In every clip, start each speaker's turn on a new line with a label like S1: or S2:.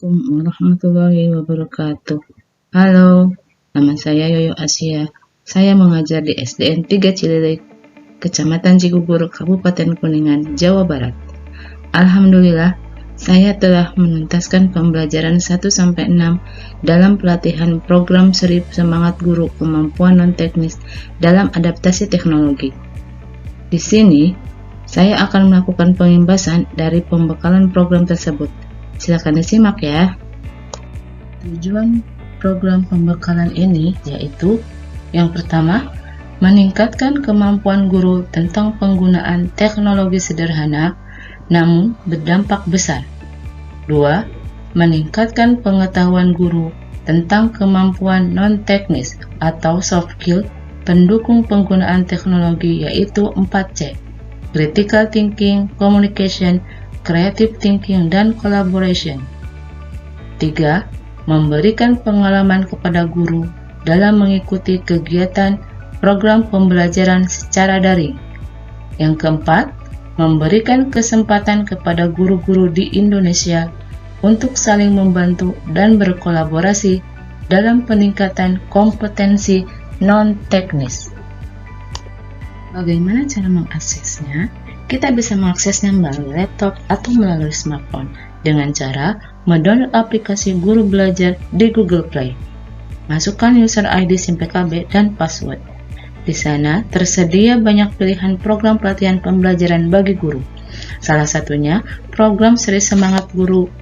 S1: Assalamualaikum warahmatullahi wabarakatuh. Halo, nama saya Yoyo Asia. Saya mengajar di SDN 3 Cililik, Kecamatan Cigugur, Kabupaten Kuningan, Jawa Barat. Alhamdulillah, saya telah menuntaskan pembelajaran 1-6 dalam pelatihan program Seri Semangat Guru Kemampuan Non-Teknis dalam Adaptasi Teknologi. Di sini, saya akan melakukan pengimbasan dari pembekalan program tersebut. Silakan disimak ya. Tujuan program pembekalan ini yaitu yang pertama, meningkatkan kemampuan guru tentang penggunaan teknologi sederhana namun berdampak besar. 2. Meningkatkan pengetahuan guru tentang kemampuan non-teknis atau soft skill pendukung penggunaan teknologi yaitu 4C. Critical thinking, communication, creative thinking, dan collaboration. 3. Memberikan pengalaman kepada guru dalam mengikuti kegiatan program pembelajaran secara daring. Yang keempat, memberikan kesempatan kepada guru-guru di Indonesia untuk saling membantu dan berkolaborasi dalam peningkatan kompetensi non-teknis. Bagaimana cara mengaksesnya? Kita bisa mengaksesnya melalui laptop atau melalui smartphone dengan cara mendownload aplikasi Guru Belajar di Google Play. Masukkan user ID SIM PKB dan password. Di sana tersedia banyak pilihan program pelatihan pembelajaran bagi guru. Salah satunya program Seri Semangat Guru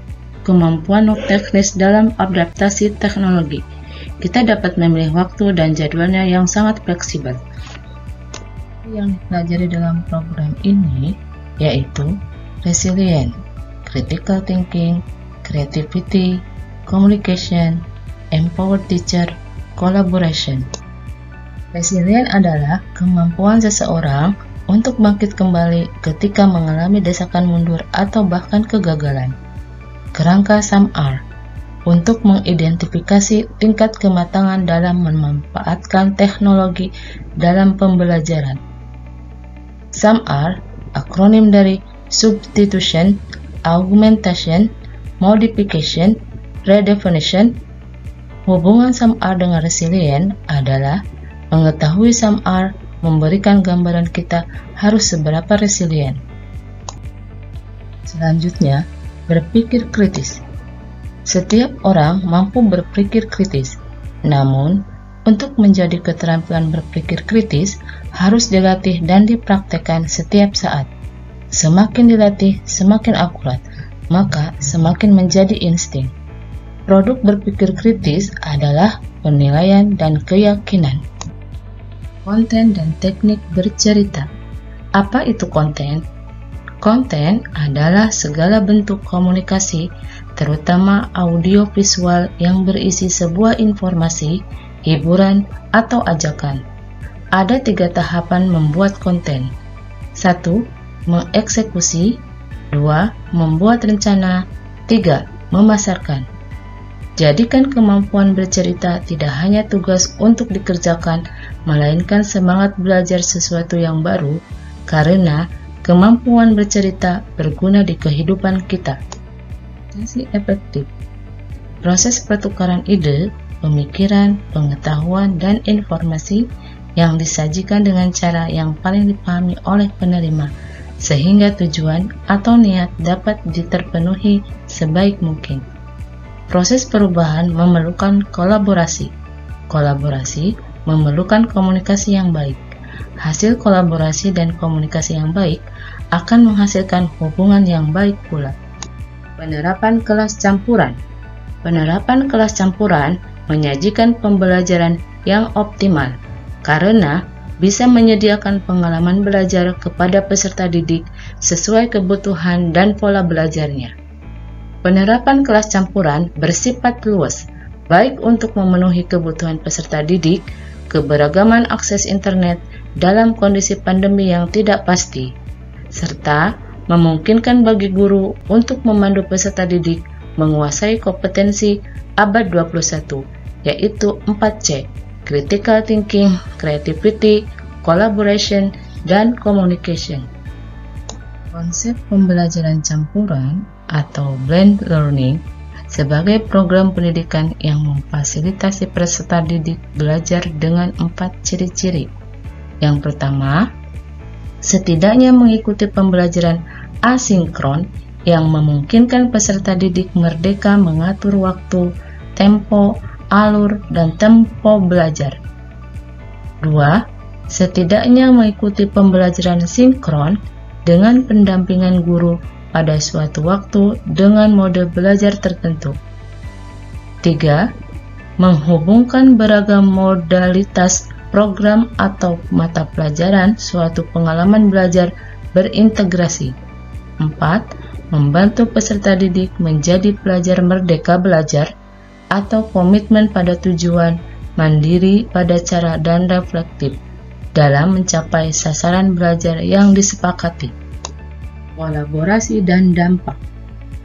S1: Kemampuan Non-Teknis dalam Adaptasi Teknologi. Kita dapat memilih waktu dan jadwalnya yang sangat fleksibel. Yang dipelajari dalam program ini yaitu resilient, critical thinking, creativity, communication, empower teacher, collaboration. Resilient adalah kemampuan seseorang untuk bangkit kembali ketika mengalami desakan mundur atau bahkan kegagalan. Kerangka SAMR untuk mengidentifikasi tingkat kematangan dalam memanfaatkan teknologi dalam pembelajaran. SAMR, akronim dari Substitution, Augmentation, Modification, Redefinition. Hubungan SAMR dengan resilient adalah mengetahui SAMR memberikan gambaran kita harus seberapa resilient. Selanjutnya, berpikir kritis. Setiap orang mampu berpikir kritis, namun untuk menjadi keterampilan berpikir kritis harus dilatih dan dipraktekkan setiap saat. Semakin dilatih, semakin akurat, maka semakin menjadi insting. Produk berpikir kritis adalah penilaian dan keyakinan. Konten dan teknik bercerita. Apa itu konten? Konten adalah segala bentuk komunikasi, terutama audiovisual yang berisi sebuah informasi, hiburan, atau ajakan. Ada 3 tahapan membuat konten. 1. Mengeksekusi. 2. Membuat rencana. 3. Memasarkan. Jadikan kemampuan bercerita tidak hanya tugas untuk dikerjakan, melainkan semangat belajar sesuatu yang baru, karena kemampuan bercerita berguna di kehidupan kita. Komunikasi efektif. Proses pertukaran ide, pemikiran, pengetahuan, dan informasi yang disajikan dengan cara yang paling dipahami oleh penerima, sehingga tujuan atau niat dapat diterpenuhi sebaik mungkin. Proses perubahan memerlukan kolaborasi. Kolaborasi memerlukan komunikasi yang baik. Hasil kolaborasi dan komunikasi yang baik akan menghasilkan hubungan yang baik pula. Penerapan kelas campuran. Penerapan kelas campuran menyajikan pembelajaran yang optimal karena bisa menyediakan pengalaman belajar kepada peserta didik sesuai kebutuhan dan pola belajarnya. Penerapan kelas campuran bersifat luas, baik untuk memenuhi kebutuhan peserta didik, keberagaman akses internet dalam kondisi pandemi yang tidak pasti, serta memungkinkan bagi guru untuk memandu peserta didik menguasai kompetensi abad 21, yaitu 4C, critical thinking, creativity, collaboration, dan communication. Konsep pembelajaran campuran atau blend learning sebagai program pendidikan yang memfasilitasi peserta didik belajar dengan 4 ciri-ciri. Yang pertama, setidaknya mengikuti pembelajaran asinkron yang memungkinkan peserta didik merdeka mengatur waktu, tempo, alur, dan tempo belajar. 2. Setidaknya mengikuti pembelajaran sinkron dengan pendampingan guru pada suatu waktu dengan mode belajar tertentu. 3. Menghubungkan beragam modalitas program atau mata pelajaran suatu pengalaman belajar berintegrasi. 4. Membantu peserta didik menjadi pelajar merdeka belajar atau komitmen pada tujuan, mandiri pada cara dan reflektif dalam mencapai sasaran belajar yang disepakati. Kolaborasi dan dampak.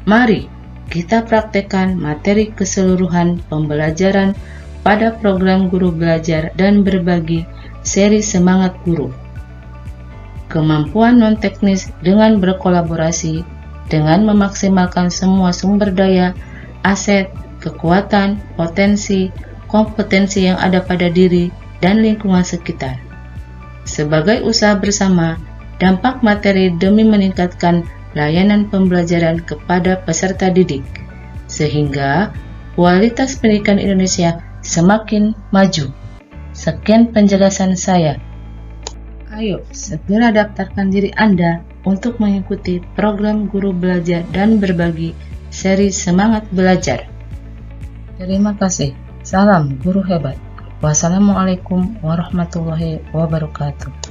S1: Mari kita praktekkan materi keseluruhan pembelajaran pada program Guru Belajar dan Berbagi seri Semangat Guru. Kemampuan non-teknis dengan berkolaborasi dengan memaksimalkan semua sumber daya, aset, kekuatan, potensi, kompetensi yang ada pada diri dan lingkungan sekitar. Sebagai usaha bersama, dampak materi demi meningkatkan layanan pembelajaran kepada peserta didik, sehingga kualitas pendidikan Indonesia semakin maju. Sekian penjelasan saya. Ayo, segera daftarkan diri Anda untuk mengikuti program Guru Belajar dan Berbagi seri Semangat Belajar. Terima kasih. Salam Guru Hebat. Wassalamualaikum warahmatullahi wabarakatuh.